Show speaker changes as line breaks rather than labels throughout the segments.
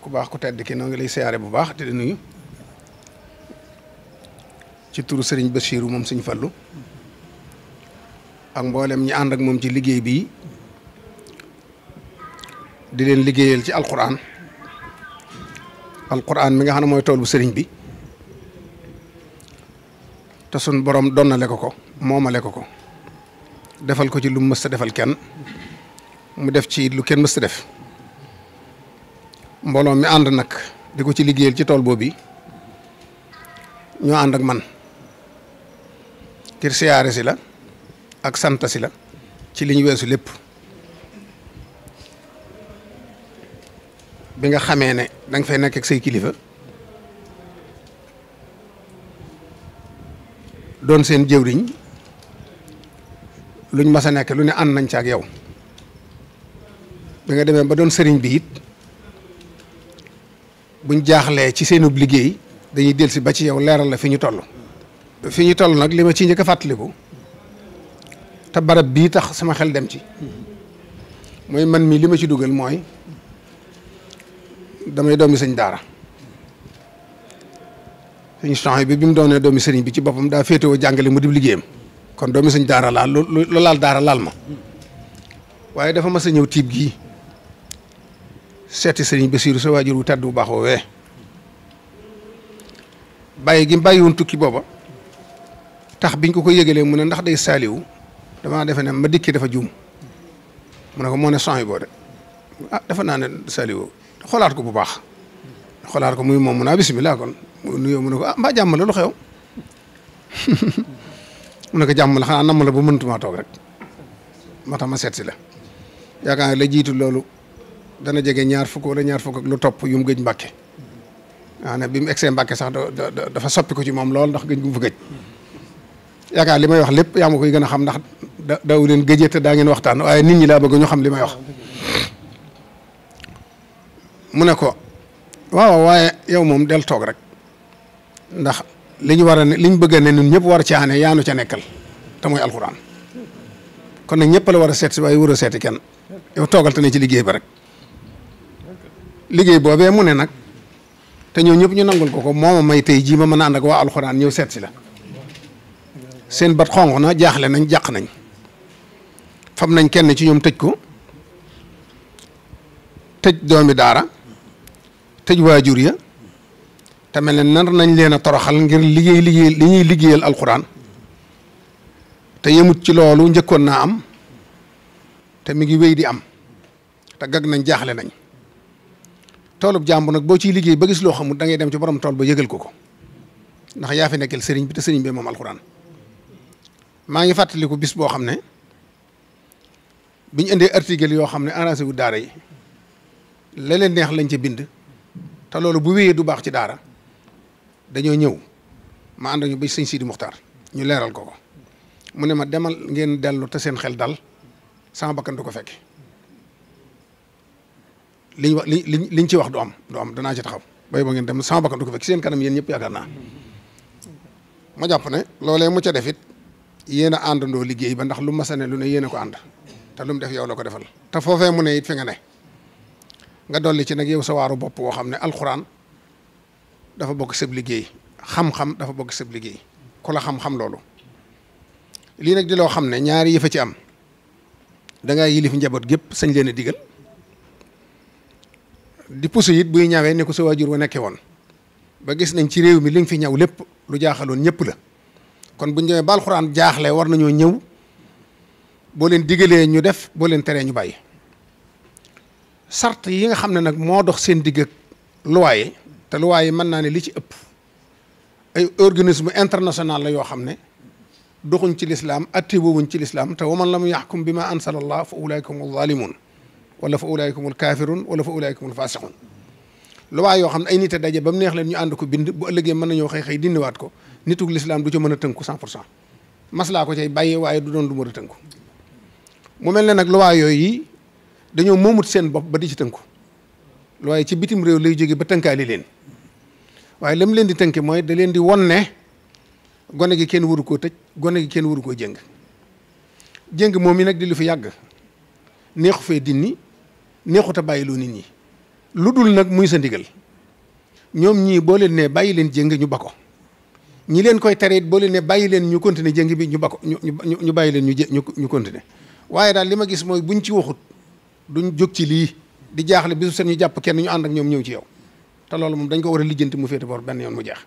ku baax ku tedd ki noo ngi lay siyaare bu baax te di nuyu ci turu Serigne Bassirou moom Serigne Fallou ak mboolem ñi ànd ak moom ci liggéey bii di leen liggéeyal ci alquran mi nga xam ne mooy tool bu Serigne bi te sun borom donnale ko moomale ko defal ko ci lu mu mës a defal kenn mu def ci lu kenn mës a def mbooloo mi ànd nag di ko ci liggéeyal ci tool boobu ñoo ànd ak man ngir siyaare si la ak sant si la ci li ñu weesu lépp bi nga xamee ne danga fay nekk ak say kilifa doon seen jëwriñ luñ mas a nekk lu ne ànd nañ ci ak yow bi nga demee ba doon sëriñ bi it buñ jaaxlee ci seenub liggéey dañuy dellusi ba ci yow leeral la fi ñu toll nag li ma ci njëkk a fàttaliku te barab bii tax sama xel dem ci mooy man mii li ma ci dugal mooy damay doomi sëñ daara sëñ Soxna bi mu doonee doomi sëriñ bi ci boppam daa féetewoo jàngale mu dib liggéeyam kon doomi sëñ daara laal lu laal daara laal ma waaye dafa mas a ñëw tiib gii seeti sëriñ Bassirou sa waajur wu tedd bu baax woowee bàyyi gi bàyyiwoon tukki booba tax biñ ko yëgalee mu ne ndax day saaliwu damaa defe ne ma dikki dafa juum mu ne ko moo ne Soxna boo de dafa naa ne saaliwu xoolaat ko bu baax xoolaat ko muy moom mu naa bisimilah kon mu nuyoo mu ne ko mbaa jàmm la lu xew mu ne ko jàmm la xanaa namm la ba mëntumaa toog rek moo tax ma seet si la yaakaar la jiitu loolu dana jege ñaar fukk wala ñaar fukk ak lu topp yu mu gëj Mbàkke waa ne bi mu egsee Mbàkke sax dafa soppi ko ci moom lool ndax gëj gu mu fa gëj yaakaar li may wax lépp yaa ma koy gën a xam ndax daw leen gëjee te daa ngeen waxtaan waaye nit ñi laa bëgg ñu xam li may wax mu ne ko waaw waaye yow moom del toog rek ndax li ñu war a ne li ñu bëgg a ne ñun ñëpp war a caane yaanu ca nekkal te mooy alxuraan kon nag ñëpp la war a seet si waaye war a seeti kenn yow toogal te ne ci liggéey ba rek liggéey boobee mu ne nag te ñoo ñëpp ñu nangul ko mooma may tey jii ma mën a ànd ak waa alxuraan ñëw seet si la seen bat xonq na jaaxle nañ jàq nañ fam nañ kenn ci ñoom tëj ko tëj doomi daara tëj waajur ya te mel ne nar nañ leen a toroxal ngir liggéey li ñuy liggéeyal alxuraan te yemut ci loolu njëkkoon naa am te mi ngi wéy di am te gag nañ jaaxle nañ toolub jàmbu nag boo ciy liggéey ba gis loo xamul da ngay dem ci borom tool ba yëgal ko ndax yaa fi nekkal sëriñ bi te sëriñ bi moom alxuraan maa ngi fàttaliku bis boo xam ne biñ indee article yoo xam ne arrangé wu daara yi la leen neex lañ ca bind te loolu bu wéyee du baax ci daara dañoo ñëw ma ànd ñu ba sëñ Sidi Muxtaar ñu leeral ko mu ne ma demal ngeen dellu te seen xel dal sama bakkan du ko fekke liñ wax liñ ci wax du am danaa ci taxaw bay ba ngeen dem sama bakkan du ko fekk seen kanam yéen ñëpp yaakaar naa ma jàpp ne loolee mu ca def it yéen a àndandoo liggéey ba ndax lu ma sane lu ne yéen a ko ànd te lu mu def yow la ko defal te foofee mu ne it fi nga ne nga dolli ci nag yow sa waaru bopp woo xam ne alxuraan dafa bokk sëb liggéey xam-xam dafa bokk sëb liggéey ku la xam-xam loolu lii nag di loo xam ne ñaari yëfa ci am dangaa yilif njaboot gépp sañ leen a digal di puso it buy ñawee ni ko sa waajur wa nekkee woon ba gis nañ ci réew mi li nga fi ñaw lépp lu jaaxaloon ñëpp la kon buñ demee ba alxuraan jaaxle war nañoo ñëw boo leen digalee ñu def boo leen teree ñu bàyyi sart yi nga xam ne nag moo dox seen digg ak luwaay yi te luwaay yi mën naa ne li ci ëpp ay organisme international la yoo xam ne doxuñ ci lislaam atte woowuñ ci lislaam te waman lam yaxkum bi ma ansalallah fa ulaika humul zalimun wala fa ulaika humul kafirun wala fa ulaika humul fasiqun luwaay yoo xam ne ay nit a daje ba mu neex leen ñu ànd ko bind bu ëllëgee mën nañoo xëy dindiwaat ko nitug lislaam du ca mën a tënku 100% maslaa ko cay bàyyee waaye du doon lu mën a tënku mu mel ne nag luwaay yooyu yi dañoo moomut seen bopp ba di ci tënku luwaay ci bitim réew lay jóge ba tënkaali leen waaye lam leen di tënke mooy da leen di won ne gone gi kenn waru koo tëj gone gi kenn waru koo jëng moom mi nag di lu fi yàgg neexu fee dinni neexut a bàyyiloo nit ñi lu dul nag muy sa ndigal ñoom ñii boo leen ne bàyyi leen jéng ñu ba ko ñi leen koy tere it boo leen ne bàyyi leen ñu continuer jéng bi ñu ba ko ñu bàyyi leen ñu continuer waaye daal li ma gis mooy buñ ci waxut duñ jóg ci lii di jaaxle bisu seen ñu jàpp kenn ñu ànd ak ñoom ñëw ci yow te loolu moom dañ ko war a lijjanti mu féete boor benn yoon mu jeex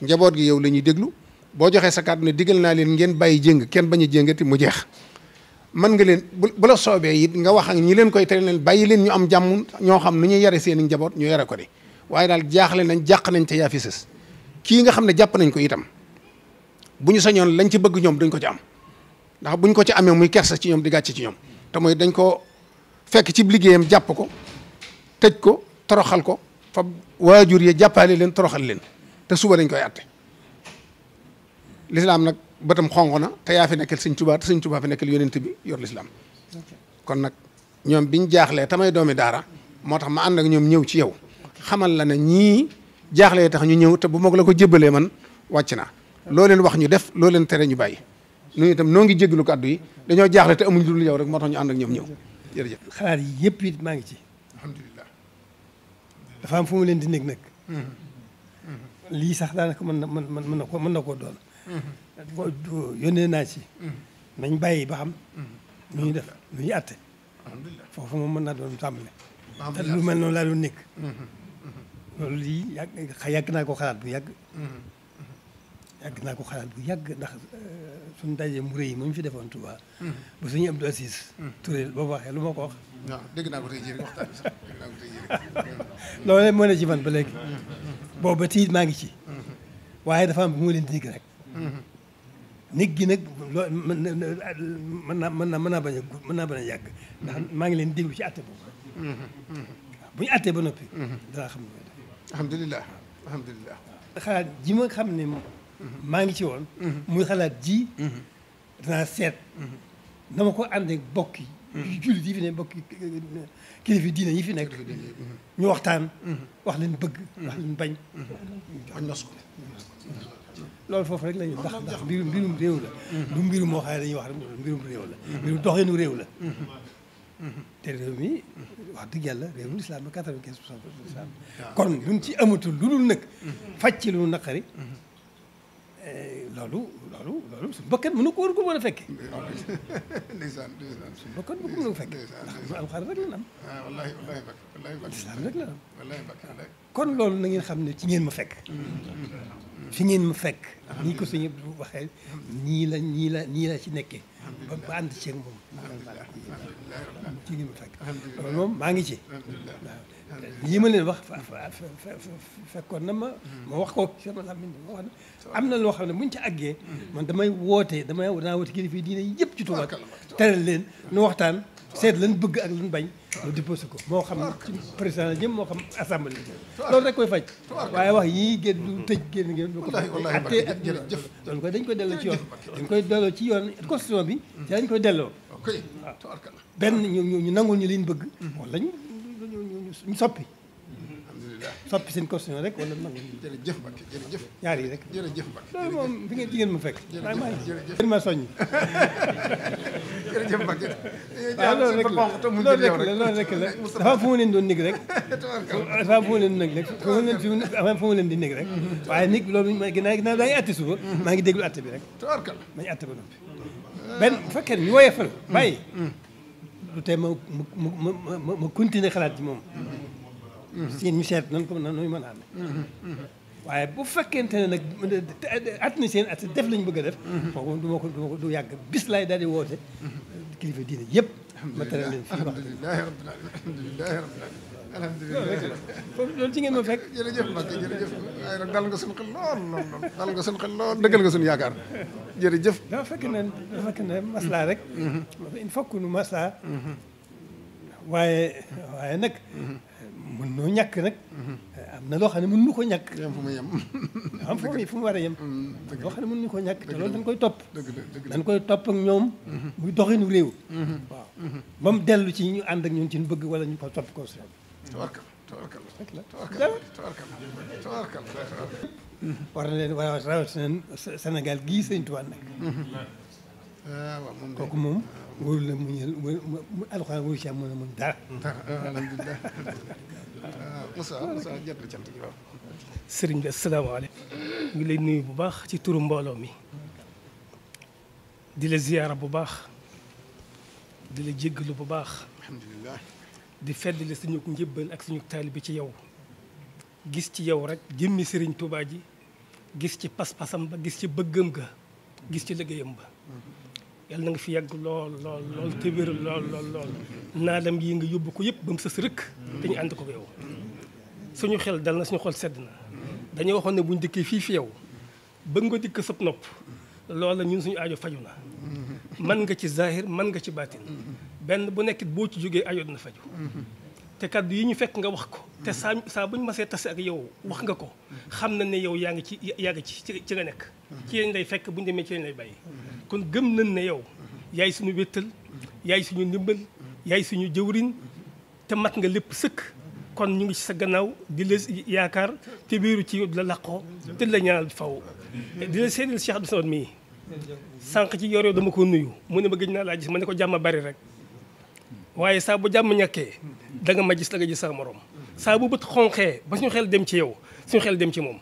njaboot gi yow la ñuy déglu boo joxee sa kàddu ne digal naa leen ngeen bàyyi jéng kenn bañ a jéngati mu jeex mën nga leen bu la soobee it nga wax ak ñi leen koy tere leen bàyyi leen ñu am jàmm ñoo xam nu ñuy yare seen i njaboot ñu yare ko di waaye daal jaaxle nañ jàq nañ te yaa fi sës kii nga xam ne jàpp nañ ko itam bu ñu sañoon lañ ci bëgg ñoom dañ ko ci am ndax buñ ko ci amee muy kersa ci ñoom di gàcce ci ñoom te mooy dañ ko fekk ci liggéeyam jàpp ko tëj ko toroxal ko fa waajur yi jàppale leen toroxal leen te suba dañ koy atte lislaam nag bëtam xonq na te yaa fi nekkal sëñ Tuubaa te sëñ Tuubaa fi nekkal yonent bi yor lislaam kon nag ñoom biñ jaaxlee tamay doomi daara moo tax ma ànd ak ñoom ñëw ci yow xamal la ne ñii jaaxlee tax ñu ñëw te bu mag la ko jébbalee man wàcc naa loo leen wax ñu def loo leen tere ñu bàyyi ñun itam noo ngi jégalu kàddu yi dañoo jaaxle te amuñ dul yow rek moo tax ñu ànd ak ñoom ñëw jërëjëf.
xalaat yi yëpp it maa ngi ci.
alhamdulilah.
dafa am fu mu leen di nekk nag. lii sax daanaka mën na koo doon. yónnee naa ci. nañ bàyyi ba xam. nu ñuy def nu ñuy àtte. foofu moom mën naa doon tàmbale. te lu mel noonu laa doon nekk. loolu lii yàgg naa ko xalaat bu yàgg. yàgg naa ko xalaat bu yàgg ndax suñu daje mu rëy mu ñu fi defoon Touba. ba suñu Abdou Aziz Touré boo waxee lu ma ko wax.
waaw dégg naa ko tey jii rek waxtaan bi sax dégg naa ko tey jii rek.
loolu moo ne ci man ba léegi. boobu ba tiit maa ngi ci. waaye dafa am bu ma leen di rek. nit gi nag loo mën naa bañ a yàgg. ndax maa ngi leen déglu ci àtte boobu. bu ñu àttee ba noppi. danaa xam ne.
alhamdulilah alhamdulilah.
xalaat ji ma xam ne maa ngi ci woon. muy xalaat ji. danaa seet. na ma ko àndee bokk yi. jullit yi fi ne bokk kilifa diine yi fi nekk. ñu waxtaan. wax leen bëgg. wax leen bañ.
bañ nos ko.
loolu foofu rek la ñu ndax mbirum réew la. du mbirum moo xam ne dañuy wax rek mbirum réew la. mbirum doxinu réew la. te réew mi wax dëgg yàlla réewum lislaam ba 95% lislaam kon luñ ci amatul lu dul nag faj ci lu naqari loolu suñu bakkan mën na ko war ko mën a fekke
ndeysaan
suñu bakkan mën na ko fekke ndax lu alxuraan rek la am
wallaahi
lislaam rek la am
wallaahi
kon loolu na ngeen xam ne ci ngeen ma fekk fi ngeen ma fekk nii ko suñu waxee ñii la ci nekkee ba ànd ceeg moom ci ngeen ma fekk loolu moom maa ngi ci waaw lii ma leen wax fekkoon na ma wax ko sama làmmiñ ma wax am na loo xam ne buñ ci àggee man damay danaa woote kilifa diine yëpp ci Tuuba teral leen nu waxtaan seet lan bëgg ak lan bañ mu déposé ko moo xam ci président jëm moo xam assemblée loolu rek koy faj waaye wax yii génn du tëj génn du ko attee ak jërëjëf loolu koy dañ koy delloo ci yoon dañ koy delloo ci yoon constitution bi ci dañ koy delloo waaw benn ñu nangul ñu liñ bëgg wala ñu soppi soppi seen constitution rek wala nangu
jërëjëf Mbacke jërëjëf
ñaar yi rek
jërëjëf Mbacke
loolu moom fi ngeen jigéen ma fekk jërëjëf ma soññ
jërëjëf Mbacke
waaw loolu rek la dafa am fu ma leen doon nekk rek dafa am fu ma leen nekk rek fu ma leen di nekk rek waaye nit loolu ginnaaw daa ngi atte suba maa ngi déglu atte bi rek nañu atte ba noppi benn bu fekkee ñu woyefal bàyyi lu tey ma continuer xalaat ci moom si ñu seet nan ko nooy mën a amee waaye bu fekkente ne nag at na seen at def lañ bëgg a def kooku du ma ko du yàgg bis laay daal di woote kilifa diine yëpp ma tere leen fii wax
alhamdulilah alhamdulilah
foofu loolu ci ngeen ma fekk
jërëjëf Mbacke jërëjëf waaye nag dal nga suñu xel lool dal nga suñu xel lool dëggal nga suñu yaakaar jërëjëf
dafa fekk ne maslaa rek il faut que nu maslaa waaye nag mën noo ñàkk nag am na loo xam ne mën nu ko ñàkk
fu mu yem
am fu mu war a yem loo xam ne mën nu ko ñàkk te loolu dañ koy topp
dëgg
dañ koy topp ak ñoom muy doxinu réew waaw ba mu dellu ci ñu ànd ak ñun ci ñu bëgg wala ñu ko topp constitution bi
tawarkal
war na leen war rawatina Sénégal gii Sëñ Tuubaa nag kooku moom wóorul la mu alxuraan wóoru ci am mën a mën dara
alhamdulilah Moussa jot na cant gi waaw.
sëriñ bi asalaamaaleykum. ngi lay nuyu bu baax ci turu mbooloo mi. di la ziyaara bu baax. di la jéggalu bu baax.
alhamdulilah.
di feddali suñu njëbbal ak suñu taalibe ci yow. gis ci yow rek jëmmi sëriñ Tuubaa ji. gis ci pas-pasam ba gis ci bëggam ga. gis ci liggéeyam ba. yàlla na nga fi yàgg lool lool lool te wér lool lool lool. naadam yi nga yóbbu ko yëpp ba mu sës rëkk. te ñu ànd ko yow. suñu xel dal na suñu xol sedd na. dañoo waxoon ne buñ dëkkee fii fi yow. bëgg nga dikk sab nopp. loola ñun suñu aajo faju na. mën nga ci zahir mën nga ci baatin. benn bu nekkit boo ci jógee aajo dina faju. te kaddu yi ñu fekk nga wax ko. te saa buñ masee tase ak yow wax nga ko. xam na ne yow yaa ngi ci nga nekk. ci lañ lay fekk buñ demee ci lañ lay bàyyi. kon gëm nañ ne yow. yaay suñu wéttal. yaay suñu ndimbal. yaay suñu jëwriñ. te mat nga lépp sëkk. kon ñu ngi ci sa gannaaw di la yaakaar te biiru ci yow di la laqoo te la ñaanal faw di la seedil Cheikh Abdou Samad mii sànq ci yor yow dama ko nuyu mu ne ma gëj naa laa gis ma ne ko jàmm bari rek waaye saa bu jàmm ñàkkee da nga ma gis la nga gis sa morom saa bu bët xonqee ba suñu xel dem ci yow suñu xel dem ci moom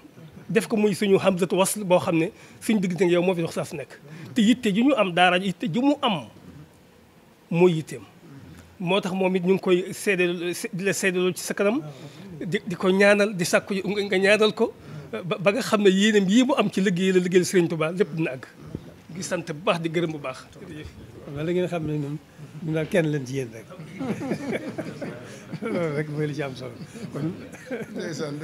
def ko muy suñu hamzatu wasl boo xam ne suñu diggante ak yow moo fi dox saa su nekk te yitte ju ñu am daara yitte ju mu am mooy yitteem moo tax moom it ñu ngi koy seedaloo di la seedaloo ci sa kanam di ko ñaanal di sàkku nga ñaanal ko ba nga xam ne yéenam yii mu am ci liggéeyal Sëriñ Tuubaa lépp dina àgg di sant bu baax di gërëm bu baax.
waaw la ngeen xam ne ñun daal kenn leen ci yéen rek loolu rek mooy li ci am solo kon.
ndeysaan.